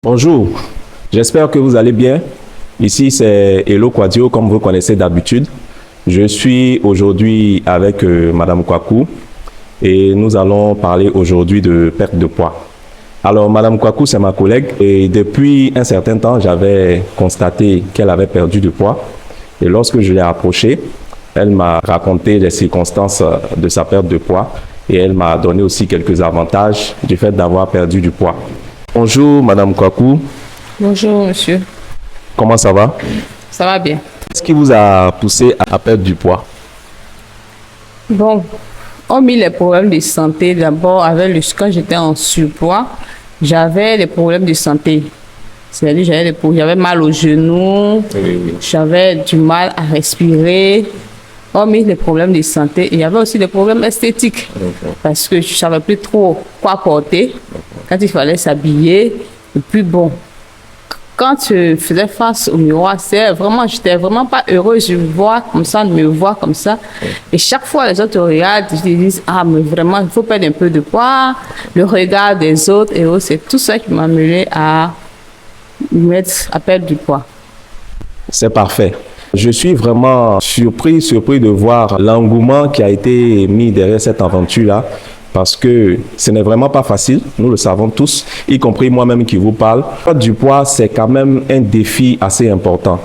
Bonjour, j'espère que vous allez bien. Ici, c'est Hello Quadio, comme vous connaissez d'habitude. Je suis aujourd'hui avec Madame Kwaku et nous allons parler aujourd'hui de perte de poids. Alors, Madame Kwaku, c'est ma collègue et depuis un certain temps, j'avais constaté qu'elle avait perdu du poids. Et lorsque je l'ai approchée, elle m'a raconté les circonstances de sa perte de poids et elle m'a donné aussi quelques avantages du fait d'avoir perdu du poids. Bonjour, Madame Kwaku. Bonjour, monsieur. Comment ça va? Ça va bien. Qu'est-ce qui vous a poussé à perdre du poids? Bon, hormis les problèmes de santé, d'abord, quand j'étais en surpoids, j'avais des problèmes de santé. C'est-à-dire, j'avais mal aux genoux, j'avais du mal à respirer. Hormis les problèmes de santé, il y avait aussi des problèmes esthétiques. Parce que je ne savais plus trop quoi porter quand il fallait s'habiller. Et puis bon, quand je faisais face au miroir, j'étais vraiment pas heureuse de me voir comme ça. Et chaque fois, les autres regardent, ils disent, ah, mais vraiment, il faut perdre un peu de poids. Le regard des autres, et c'est tout ça qui m'a amené à perdre du poids. C'est parfait. Je suis vraiment surpris de voir l'engouement qui a été mis derrière cette aventure-là. Parce que ce n'est vraiment pas facile, nous le savons tous, y compris moi-même qui vous parle. Perdre du poids, c'est quand même un défi assez important.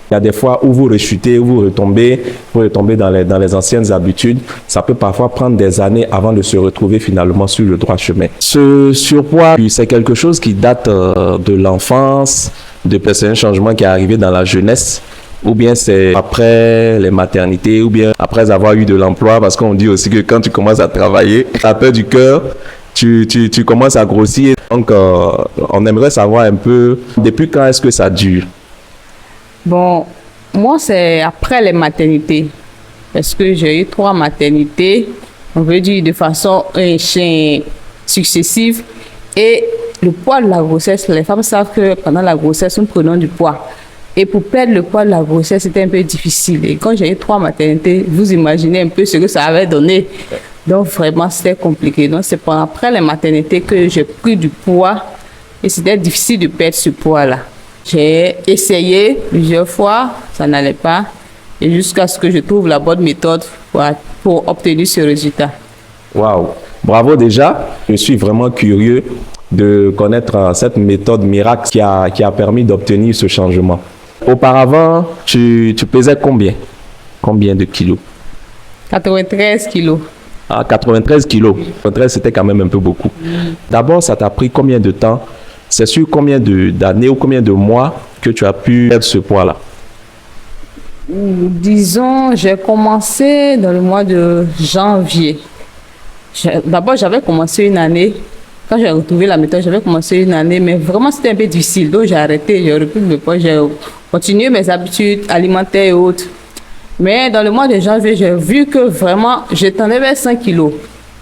Il y a des fois où vous rechutez, où vous retombez dans les anciennes habitudes. Ça peut parfois prendre des années avant de se retrouver finalement sur le droit chemin. Ce surpoids, c'est quelque chose qui date de l'enfance, c'est un changement qui est arrivé dans la jeunesse. Ou bien c'est après les maternités, ou bien après avoir eu de l'emploi, parce qu'on dit aussi que quand tu commences à travailler, la peur du cœur, tu commences à grossir. Donc, on aimerait savoir un peu, depuis quand est-ce que ça dure? Bon, moi, c'est après les maternités, parce que j'ai eu 3 maternités, on veut dire de façon successive. Et le poids de la grossesse, les femmes savent que pendant la grossesse, nous prenons du poids. Et pour perdre le poids de la grossesse, c'était un peu difficile. Et quand j'ai eu 3 maternités, vous imaginez un peu ce que ça avait donné. Donc vraiment, c'était compliqué. Donc c'est après les maternités que j'ai pris du poids. Et c'était difficile de perdre ce poids-là. J'ai essayé plusieurs fois, ça n'allait pas. Et jusqu'à ce que je trouve la bonne méthode pour obtenir ce résultat. Waouh! Bravo déjà. Je suis vraiment curieux de connaître cette méthode miracle qui a permis d'obtenir ce changement. Auparavant, tu pesais combien? Combien de kilos? 93 kilos. Ah, 93 kilos. 93, c'était quand même un peu beaucoup. D'abord, ça t'a pris combien de temps? C'est sur combien d'années ou combien de mois que tu as pu perdre ce poids-là? Disons, j'ai commencé dans le mois de janvier. D'abord, j'avais commencé une année. Quand j'ai retrouvé la méthode, j'avais commencé une année, mais vraiment c'était un peu difficile. Donc j'ai arrêté, j'ai repris le poids, j'ai continué mes habitudes alimentaires et autres. Mais dans le mois de janvier, j'ai vu que vraiment, je tendais vers 5 kilos.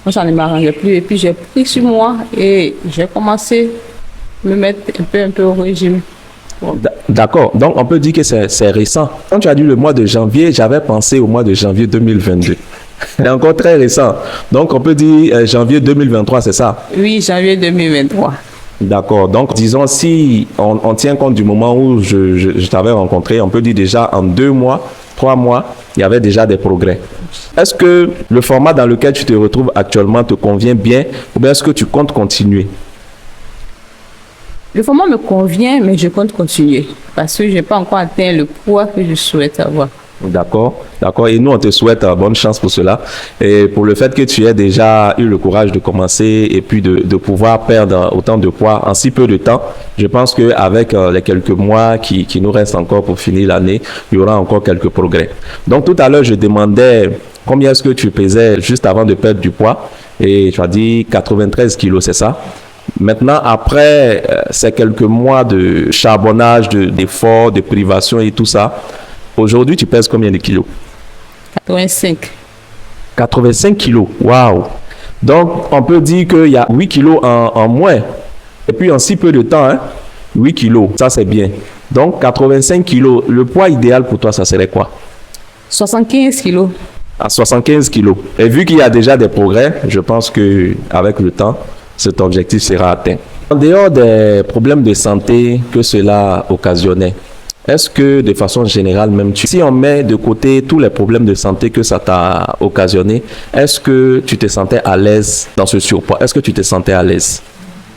Moi, ça ne m'arrangeait plus. Et puis j'ai pris sur moi et j'ai commencé à me mettre un peu au régime. D'accord. Donc on peut dire que c'est récent. Quand tu as dit le mois de janvier, j'avais pensé au mois de janvier 2022. C'est encore très récent. Donc, on peut dire janvier 2023, c'est ça? Oui, janvier 2023. D'accord. Donc, disons, si on tient compte du moment où je t'avais rencontré, on peut dire déjà en 2 mois, 3 mois, il y avait déjà des progrès. Est-ce que le format dans lequel tu te retrouves actuellement te convient bien ou bien est-ce que tu comptes continuer? Le format me convient, mais je compte continuer parce que je n'ai pas encore atteint le poids que je souhaite avoir. D'accord, d'accord. Et nous, on te souhaite bonne chance pour cela. Et pour le fait que tu aies déjà eu le courage de commencer et puis de pouvoir perdre autant de poids en si peu de temps, je pense qu'avec les quelques mois qui nous restent encore pour finir l'année, il y aura encore quelques progrès. Donc, tout à l'heure, je demandais combien est-ce que tu pesais juste avant de perdre du poids. Et tu as dit 93 kilos, c'est ça? Maintenant, après ces quelques mois de charbonnage, d'efforts, de privation et tout ça, aujourd'hui, tu pèses combien de kilos? 85. 85 kilos, waouh! Donc, on peut dire qu'il y a 8 kilos en moins. Et puis, en si peu de temps, 8 kilos, ça c'est bien. Donc, 85 kilos, le poids idéal pour toi, ça serait quoi? 75 kilos. À 75 kilos. Et vu qu'il y a déjà des progrès, je pense qu'avec le temps, cet objectif sera atteint. En dehors des problèmes de santé que cela occasionnait, est-ce que de façon générale, même si on met de côté tous les problèmes de santé que ça t'a occasionné, est-ce que tu te sentais à l'aise dans ce surpoids? Est-ce que tu te sentais à l'aise?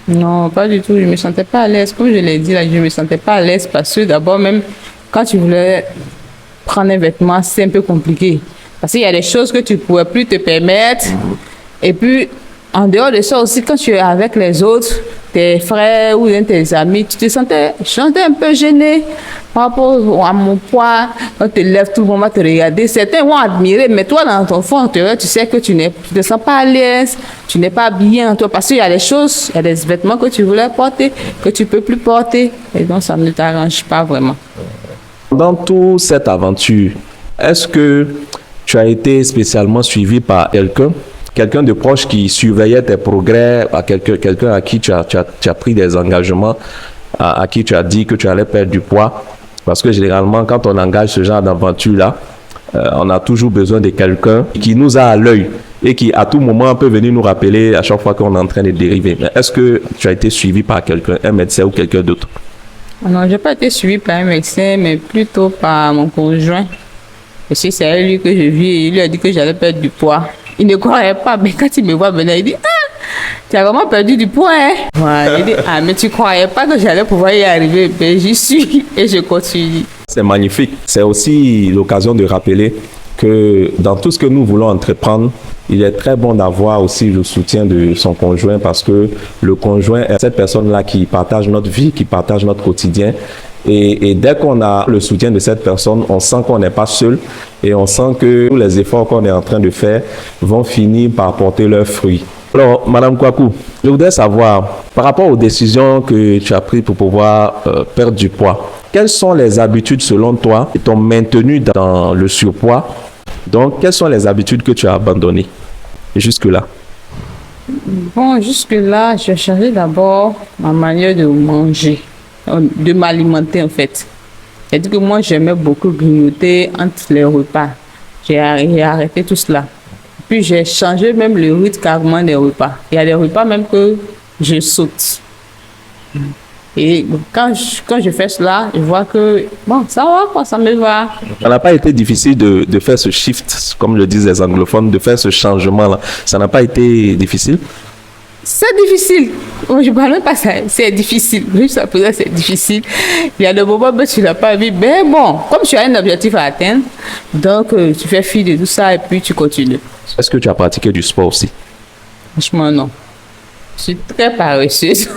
Non, pas du tout. Je me sentais pas à l'aise. Comme je l'ai dit là, je me sentais pas à l'aise parce que d'abord, même quand tu voulais prendre un vêtement, c'est un peu compliqué. Parce qu'il y a des choses que tu ne pouvais plus te permettre. Et puis, en dehors de ça aussi, quand tu es avec les autres, tes frères ou tes amis, tu te sentais un peu gêné par rapport à mon poids. Quand tu te lèves, tout le monde va te regarder. Certains vont admirer, mais toi, dans ton fond intérieur, tu sais que tu ne te sens pas à l'aise, tu n'es pas bien, toi, parce qu'il y a des choses, il y a des vêtements que tu voulais porter, que tu ne peux plus porter. Et donc, ça ne t'arrange pas vraiment. Dans toute cette aventure, est-ce que tu as été spécialement suivi par quelqu'un de proche qui surveillait tes progrès, à quelqu'un à qui tu as pris des engagements, à qui tu as dit que tu allais perdre du poids? Parce que généralement, quand on engage ce genre d'aventure-là, on a toujours besoin de quelqu'un qui nous a à l'œil et qui, à tout moment, peut venir nous rappeler à chaque fois qu'on est en train de dériver. Mais est-ce que tu as été suivi par quelqu'un, un médecin ou quelqu'un d'autre? Non, je n'ai pas été suivi par un médecin, mais plutôt par mon conjoint. Parce que c'est avec lui que je vis et il lui a dit que j'allais perdre du poids. Il ne croyait pas, mais quand il me voit venir, il dit « Ah, tu as vraiment perdu du poids, hein ?» Ouais, il dit « Ah, mais tu ne croyais pas que j'allais pouvoir y arriver. » Ben, j'y suis et je continue. C'est magnifique. C'est aussi l'occasion de rappeler que dans tout ce que nous voulons entreprendre, il est très bon d'avoir aussi le soutien de son conjoint parce que le conjoint est cette personne-là qui partage notre vie, qui partage notre quotidien. Et dès qu'on a le soutien de cette personne, on sent qu'on n'est pas seul et on sent que tous les efforts qu'on est en train de faire vont finir par porter leurs fruits. Alors, Madame Kwaku, je voudrais savoir, par rapport aux décisions que tu as prises pour pouvoir perdre du poids, quelles sont les habitudes selon toi qui t'ont maintenu dans le surpoids? Donc, quelles sont les habitudes que tu as abandonnées jusque-là? Bon, jusque-là, j'ai changé d'abord ma manière de manger, de m'alimenter en fait. C'est-à-dire que moi, j'aimais beaucoup grignoter entre les repas. J'ai arrêté tout cela. Puis j'ai changé même le rythme carrément des repas. Il y a des repas même que je saute. Et quand je fais cela, je vois que bon, ça va quoi, ça me va. Ça n'a pas été difficile de faire ce shift, comme le disent les anglophones, de faire ce changement-là. Ça n'a pas été difficile? C'est difficile. Je ne parle même pas ça. C'est difficile. Juste à présent, c'est difficile. Il y a des moments où tu n'as pas vu. Mais bon, comme tu as un objectif à atteindre, donc tu fais fi de tout ça et puis tu continues. Est-ce que tu as pratiqué du sport aussi? Franchement, non. Je suis très paresseuse.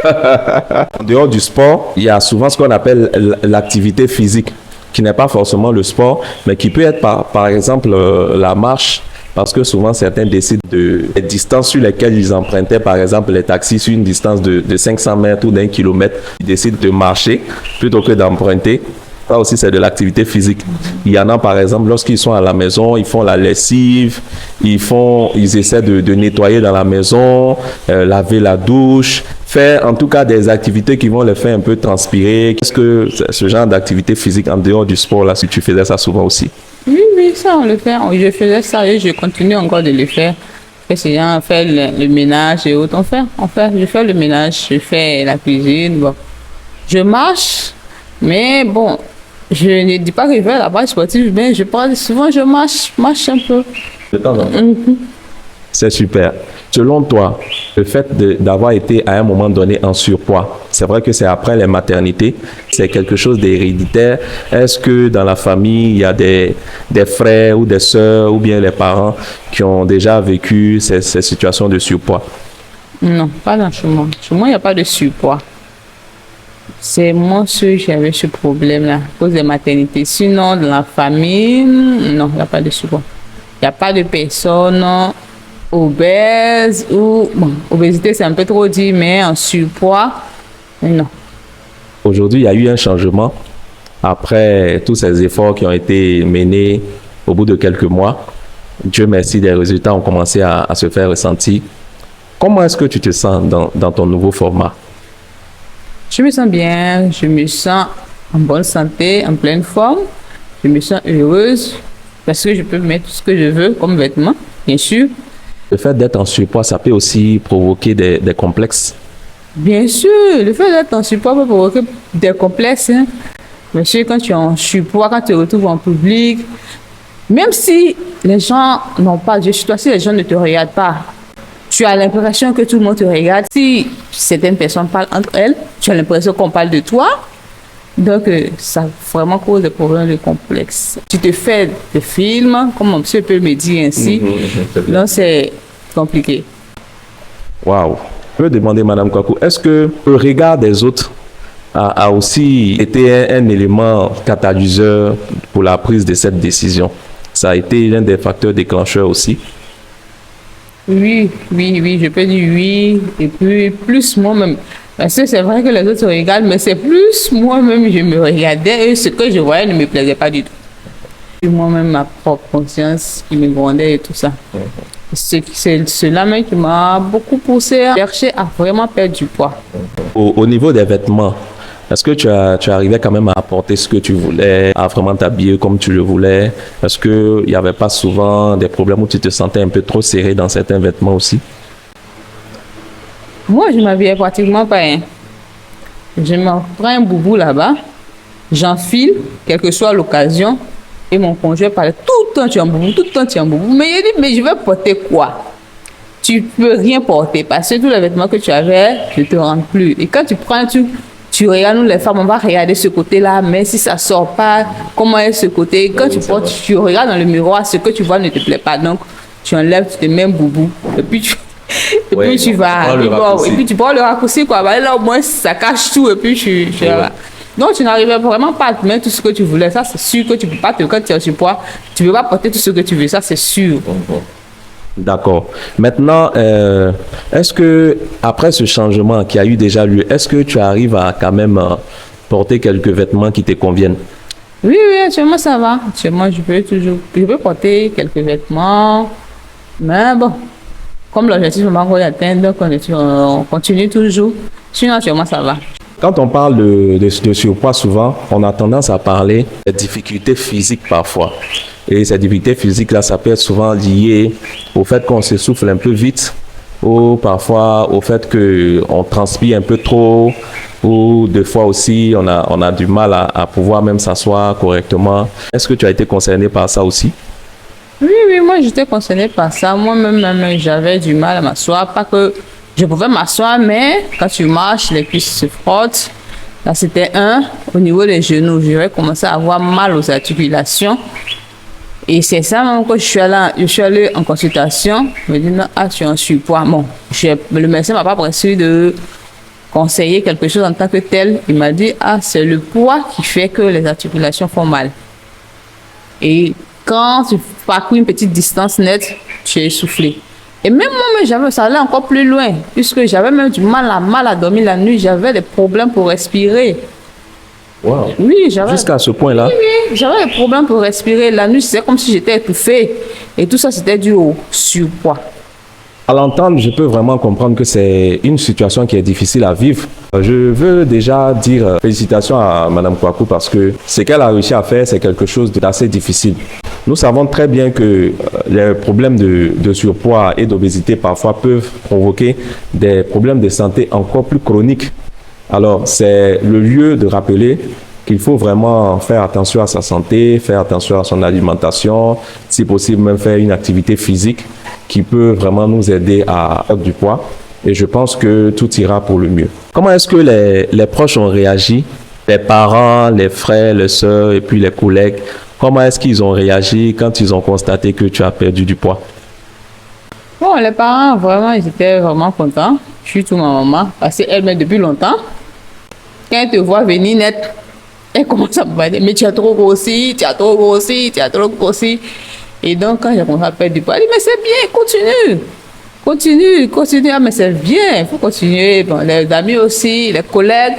En dehors du sport, il y a souvent ce qu'on appelle l'activité physique, qui n'est pas forcément le sport, mais qui peut être par exemple la marche. Parce que souvent, certains décident des distances sur lesquelles ils empruntaient, par exemple, les taxis sur une distance de 500 mètres ou d'1 kilomètre. Ils décident de marcher plutôt que d'emprunter. Ça aussi, c'est de l'activité physique. Il y en a, par exemple, lorsqu'ils sont à la maison, ils font la lessive, ils essaient de nettoyer dans la maison, laver la douche, faire en tout cas des activités qui vont les faire un peu transpirer. Qu'est-ce que ce genre d'activité physique en dehors du sport, là, si tu faisais ça souvent aussi? Oui, ça on le fait. Je faisais ça et je continue encore de le faire. C'est on fait le ménage et autres. Je fais le ménage, je fais la cuisine. Bon. Je marche, mais bon, je ne dis pas que je fais la base sportive, mais souvent je marche un peu. De temps en temps. C'est super. Selon toi, le fait d'avoir été à un moment donné en surpoids, c'est vrai que c'est après les maternités, c'est quelque chose d'héréditaire. Est-ce que dans la famille, il y a des frères ou des sœurs ou bien les parents qui ont déjà vécu ces situations de surpoids? Non, pas dans chez moi. Chez moi, il n'y a pas de surpoids. C'est moi seul qui avait ce problème-là, à cause des maternités. Sinon, dans la famille, non, il n'y a pas de surpoids. Il n'y a pas de personnes obèses ou... Bon, obésité, c'est un peu trop dit, mais en surpoids, non. Aujourd'hui, il y a eu un changement après tous ces efforts qui ont été menés au bout de quelques mois. Dieu merci, des résultats ont commencé à se faire ressentir. Comment est-ce que tu te sens dans ton nouveau format? Je me sens bien, je me sens en bonne santé, en pleine forme. Je me sens heureuse parce que je peux mettre tout ce que je veux comme vêtements, bien sûr. Le fait d'être en surpoids, ça peut aussi provoquer des complexes. Bien sûr, le fait d'être en surpoids peut provoquer des complexes. Hein. Bien sûr, quand tu es en surpoids, quand tu te retrouves en public, même si les gens n'ont pas de sur toi, si les gens ne te regardent pas, tu as l'impression que tout le monde te regarde. Si certaines personnes parlent entre elles, tu as l'impression qu'on parle de toi. Donc, ça vraiment cause des problèmes de complexe. Tu te fais des films, comme mon monsieur peut me dire ainsi. Donc, c'est compliqué. Waouh. Je peux demander, Madame Kwaku, est-ce que le regard des autres a aussi été un élément catalyseur pour la prise de cette décision? Ça a été l'un des facteurs déclencheurs aussi? Oui, je peux dire oui. Et puis, plus moi-même. Parce que c'est vrai que les autres se regardent, mais c'est plus moi-même, je me regardais et ce que je voyais ne me plaisait pas du tout. Et moi-même, ma propre conscience qui me grondait et tout ça. C'est cela même qui m'a beaucoup poussé à chercher à vraiment perdre du poids. Au niveau des vêtements, est-ce que tu arrivais quand même à porter ce que tu voulais, à vraiment t'habiller comme tu le voulais? Est-ce qu'il n'y avait pas souvent des problèmes où tu te sentais un peu trop serré dans certains vêtements aussi? Moi, je m'habillais pratiquement pas. Hein. Je me prends un boubou là-bas, j'enfile, quelle que soit l'occasion, et mon conjoint parlait tout le temps tu es en boubou, tout le temps tu es en boubou. Mais il dit, mais je vais porter quoi? Tu peux rien porter parce que tous les vêtements que tu avais ne te rendent plus. Et quand tu prends, tu regardes, nous les femmes, on va regarder ce côté-là, mais si ça sort pas, comment est ce côté? Quand tu portes, tu regardes dans le miroir, ce que tu vois ne te plaît pas. Donc, tu enlèves, tu te mets un boubou, et puis tu vas, et puis tu prends le raccourci, quoi. Bah, là, au moins, ça cache tout, et puis tu là. Donc, tu n'arrivais vraiment pas à te mettre tout ce que tu voulais. Ça, c'est sûr que tu peux pas quand tu es en surpoids, tu peux pas porter tout ce que tu veux. Ça, c'est sûr. D'accord. Maintenant, est-ce que après ce changement qui a eu déjà lieu, est-ce que tu arrives à quand même porter quelques vêtements qui te conviennent? Oui, actuellement ça va. Actuellement, je peux porter quelques vêtements, mais bon, comme l'objectif est encore d'atteindre, donc on continue toujours. Sinon, actuellement ça va. Quand on parle de surpoids, souvent, on a tendance à parler des difficultés physiques parfois. Et ces difficultés physiques-là, ça peut être souvent lié au fait qu'on s'essouffle un peu vite ou parfois au fait qu'on transpire un peu trop ou des fois aussi, on a du mal à pouvoir même s'asseoir correctement. Est-ce que tu as été concerné par ça aussi? Oui, moi j'étais concernée par ça. Moi-même, j'avais du mal à m'asseoir. Pas que je pouvais m'asseoir, mais quand tu marches, les cuisses se frottent. Là, c'était au niveau des genoux. J'avais commencé à avoir mal aux articulations. Et c'est ça même que je suis allée en consultation. Je me dis, non, tu es en surpoids. Bon, le médecin ne m'a pas prescrit de conseiller quelque chose en tant que tel. Il m'a dit, c'est le poids qui fait que les articulations font mal. Et quand tu parcours une petite distance nette, tu es essoufflé. Et même moi, ça allait encore plus loin, puisque j'avais même du mal à dormir la nuit. J'avais des problèmes pour respirer. Wow. Oui, jusqu'à ce point-là. Oui, j'avais des problèmes pour respirer. La nuit, c'était comme si j'étais étouffée. Et tout ça, c'était dû au surpoids. À l'entendre, je peux vraiment comprendre que c'est une situation qui est difficile à vivre. Je veux déjà dire félicitations à Mme Kwaku parce que ce qu'elle a réussi à faire, c'est quelque chose d'assez difficile. Nous savons très bien que les problèmes de surpoids et d'obésité parfois peuvent provoquer des problèmes de santé encore plus chroniques. Alors, c'est le lieu de rappeler qu'il faut vraiment faire attention à sa santé, faire attention à son alimentation, si possible même faire une activité physique qui peut vraiment nous aider à perdre du poids. Et je pense que tout ira pour le mieux. Comment est-ce que les proches ont réagi? Les parents, les frères, les sœurs et puis les collègues, comment est-ce qu'ils ont réagi quand ils ont constaté que tu as perdu du poids? Bon, les parents, vraiment, ils étaient vraiment contents. Surtout ma maman, parce qu'elle m'aide depuis longtemps. Quand elle te voit venir net, elle commence à me dire, mais tu as trop grossi, tu as trop grossi, tu as trop grossi. Et donc, quand j'ai commencé à perdre du poids, elle dit, mais c'est bien, continue. Ah, mais c'est bien, il faut continuer. Bon, les amis aussi, les collègues,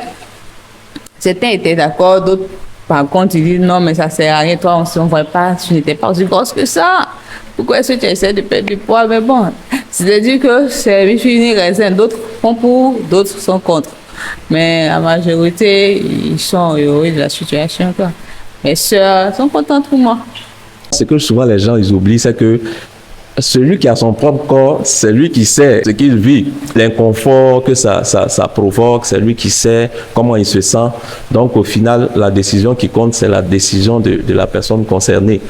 certains étaient d'accord, d'autres, par contre, ils disent, non, mais ça sert à rien, toi, on ne voit pas, tu n'étais pas aussi grosse que ça. Pourquoi est-ce que tu essaies de perdre du poids? Mais bon, c'est-à-dire que c'est une raison. D'autres font pour, d'autres sont contre. Mais la majorité, ils sont heureux de la situation, quoi. Mes soeurs sont contentes pour moi. Ce que souvent les gens ils oublient, c'est que Celui qui a son propre corps, c'est lui qui sait ce qu'il vit, l'inconfort que ça provoque, c'est lui qui sait comment il se sent. Donc au final, la décision qui compte, c'est la décision de la personne concernée.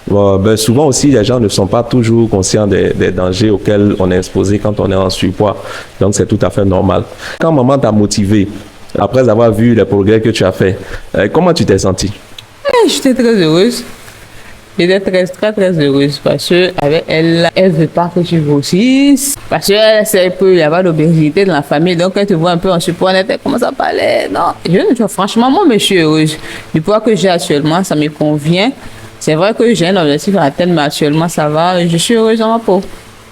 Bon, souvent aussi, les gens ne sont pas toujours conscients des dangers auxquels on est exposé quand on est en surpoids. Donc c'est tout à fait normal. Quand maman t'a motivé, après avoir vu les progrès que tu as fait, comment tu t'es senti? J'étais très heureuse. J'étais très heureuse parce que avec elle, elle veut pas que tu grossisses. Parce qu'elle sait qu'il y a pas d'obésité dans la famille. Donc, elle te voit un peu en surpoids. Elle commence à parler. Non, franchement, moi, je suis heureuse. Du poids que j'ai actuellement, ça me convient. C'est vrai que j'ai un objectif à atteindre, mais actuellement, ça va. Je suis heureuse dans ma peau.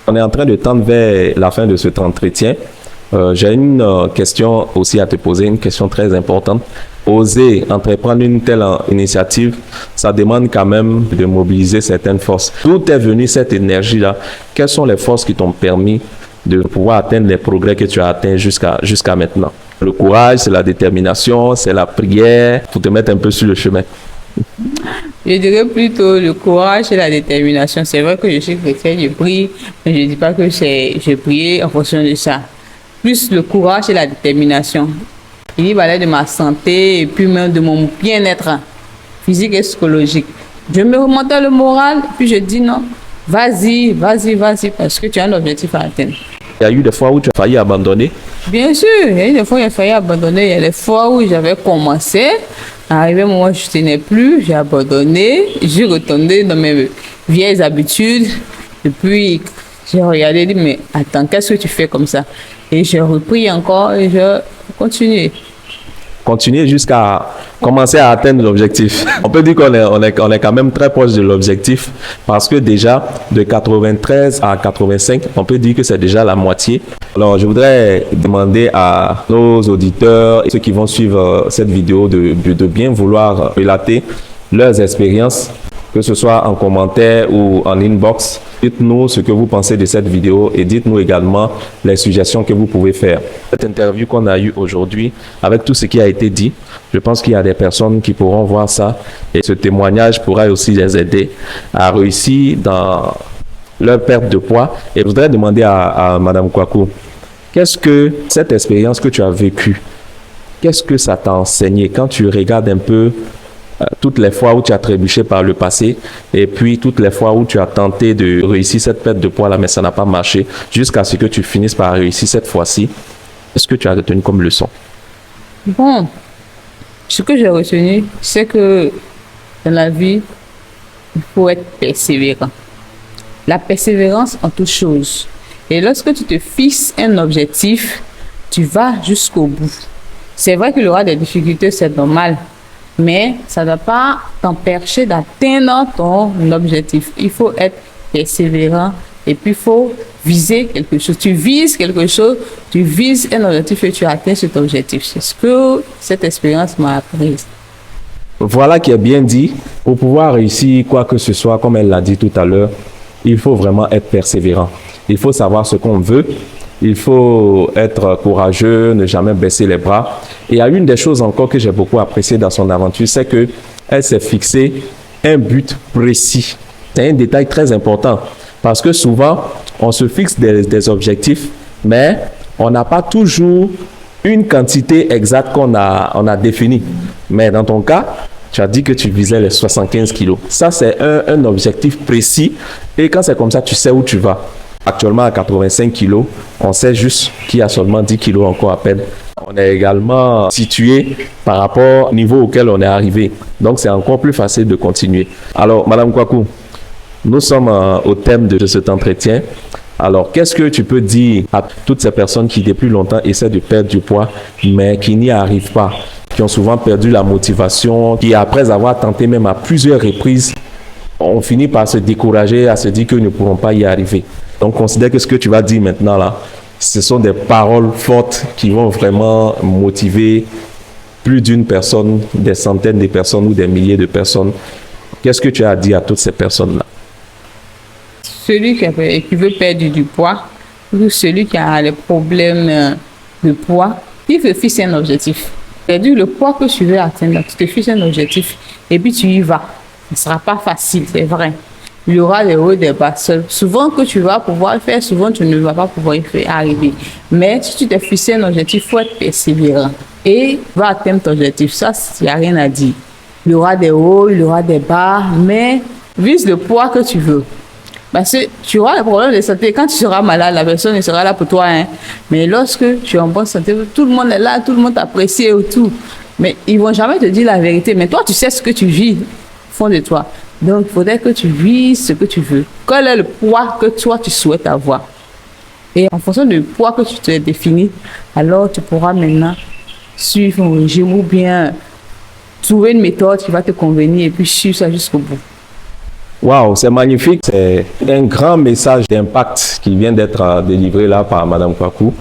On est en train de tendre vers la fin de cet entretien. J'ai une question aussi à te poser, une question très importante. Oser entreprendre une telle initiative, ça demande quand même de mobiliser certaines forces. D'où est venue cette énergie-là? Quelles sont les forces qui t'ont permis de pouvoir atteindre les progrès que tu as atteints jusqu'à maintenant? Le courage, c'est la détermination, c'est la prière pour te mettre un peu sur le chemin. Je dirais plutôt le courage et la détermination. C'est vrai que je suis chrétienne, je prie, mais je ne dis pas que je prie en fonction de ça. Plus le courage et la détermination. Il y va de ma santé et puis même de mon bien-être physique et psychologique. Je me remontais le moral, puis je dis non, vas-y, parce que tu as un objectif à atteindre. Il y a eu des fois où tu as failli abandonner? Bien sûr, il y a eu des fois où j'ai failli abandonner. Il y a des fois où j'avais commencé, arrivé un moment où je ne tenais plus, j'ai abandonné, j'ai retourné dans mes vieilles habitudes. Et puis, j'ai regardé et dit, mais attends, qu'est-ce que tu fais comme ça? Et j'ai repris encore et je continue. Continuer jusqu'à commencer à atteindre l'objectif. On peut dire qu'on est quand même très proche de l'objectif parce que déjà, de 93 à 85, on peut dire que c'est déjà la moitié. Alors, je voudrais demander à nos auditeurs et ceux qui vont suivre cette vidéo de bien vouloir relater leurs expériences, que ce soit en commentaire ou en inbox. Dites-nous ce que vous pensez de cette vidéo et dites-nous également les suggestions que vous pouvez faire. Cette interview qu'on a eue aujourd'hui, avec tout ce qui a été dit, je pense qu'il y a des personnes qui pourront voir ça et ce témoignage pourra aussi les aider à réussir dans leur perte de poids. Et je voudrais demander à Madame Kwaku, qu'est-ce que cette expérience que tu as vécue, qu'est-ce que ça t'a enseigné quand tu regardes un peu toutes les fois où tu as trébuché par le passé et puis toutes les fois où tu as tenté de réussir cette perte de poids là mais ça n'a pas marché jusqu'à ce que tu finisses par réussir cette fois-ci, qu'est-ce que tu as retenu comme leçon? Bon, ce que j'ai retenu, c'est que dans la vie, il faut être persévérant. La persévérance en toute chose. Et lorsque tu te fixes un objectif, tu vas jusqu'au bout. C'est vrai qu'il y aura des difficultés, c'est normal. Mais ça ne doit pas t'empêcher d'atteindre ton objectif. Il faut être persévérant et puis il faut viser quelque chose. Tu vises quelque chose, tu vises un objectif et tu atteins cet objectif. C'est ce que cette expérience m'a appris. Voilà qui est bien dit. Pour pouvoir réussir quoi que ce soit, comme elle l'a dit tout à l'heure, il faut vraiment être persévérant. Il faut savoir ce qu'on veut. Il faut être courageux, ne jamais baisser les bras. Et il y a une des choses encore que j'ai beaucoup apprécié dans son aventure, c'est qu'elle s'est fixé un but précis. C'est un détail très important parce que souvent, on se fixe des objectifs, mais on n'a pas toujours une quantité exacte qu'on a définie. Mais dans ton cas, tu as dit que tu visais les 75 kilos. Ça, c'est un objectif précis. Et quand c'est comme ça, tu sais où tu vas. Actuellement, à 85 kilos, on sait juste qu'il y a seulement 10 kilos encore à peine. On est également situé par rapport au niveau auquel on est arrivé. Donc, c'est encore plus facile de continuer. Alors, Madame Kwaku, nous sommes au thème de cet entretien. Alors, qu'est-ce que tu peux dire à toutes ces personnes qui, depuis longtemps, essaient de perdre du poids, mais qui n'y arrivent pas, qui ont souvent perdu la motivation, qui, après avoir tenté même à plusieurs reprises, ont fini par se décourager, à se dire qu'ils ne pourront pas y arriver. Donc, considère que ce que tu vas dire maintenant, là, ce sont des paroles fortes qui vont vraiment motiver plus d'une personne, des centaines de personnes ou des milliers de personnes. Qu'est-ce que tu as à dire à toutes ces personnes-là? Celui qui veut perdre du poids, ou celui qui a des problèmes de poids, il veut fixer un objectif. C'est-à-dire le poids que tu veux atteindre, tu te fixes un objectif et puis tu y vas. Ce ne sera pas facile, c'est vrai. il y aura des hauts et des bas. Souvent que tu vas pouvoir le faire, souvent tu ne vas pas pouvoir y faire arriver. Mais si tu t'es fixé un objectif, il faut être persévérant et va atteindre ton objectif. Ça, il n'y a rien à dire. Il y aura des hauts, il y aura des bas, mais vise le poids que tu veux. Parce que tu auras le problème de santé. Quand tu seras malade, la personne ne sera là pour toi. Hein. Mais lorsque tu es en bonne santé, tout le monde est là, tout le monde t'apprécie et tout. Mais ils ne vont jamais te dire la vérité. Mais toi, tu sais ce que tu vis au fond de toi. Donc, il faudrait que tu vises ce que tu veux. Quel est le poids que toi, tu souhaites avoir? Et en fonction du poids que tu te définis, alors tu pourras maintenant suivre un régime ou bien trouver une méthode qui va te convenir et puis suivre ça jusqu'au bout. Waouh, c'est magnifique. C'est un grand message d'impact qui vient d'être délivré là par Madame Kwaku.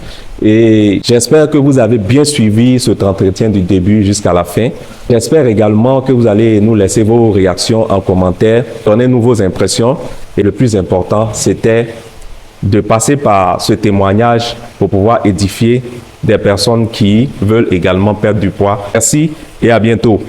Et j'espère que vous avez bien suivi cet entretien du début jusqu'à la fin. J'espère également que vous allez nous laisser vos réactions en commentaire, donnez-nous vos impressions. Et le plus important, c'était de passer par ce témoignage pour pouvoir édifier des personnes qui veulent également perdre du poids. Merci et à bientôt.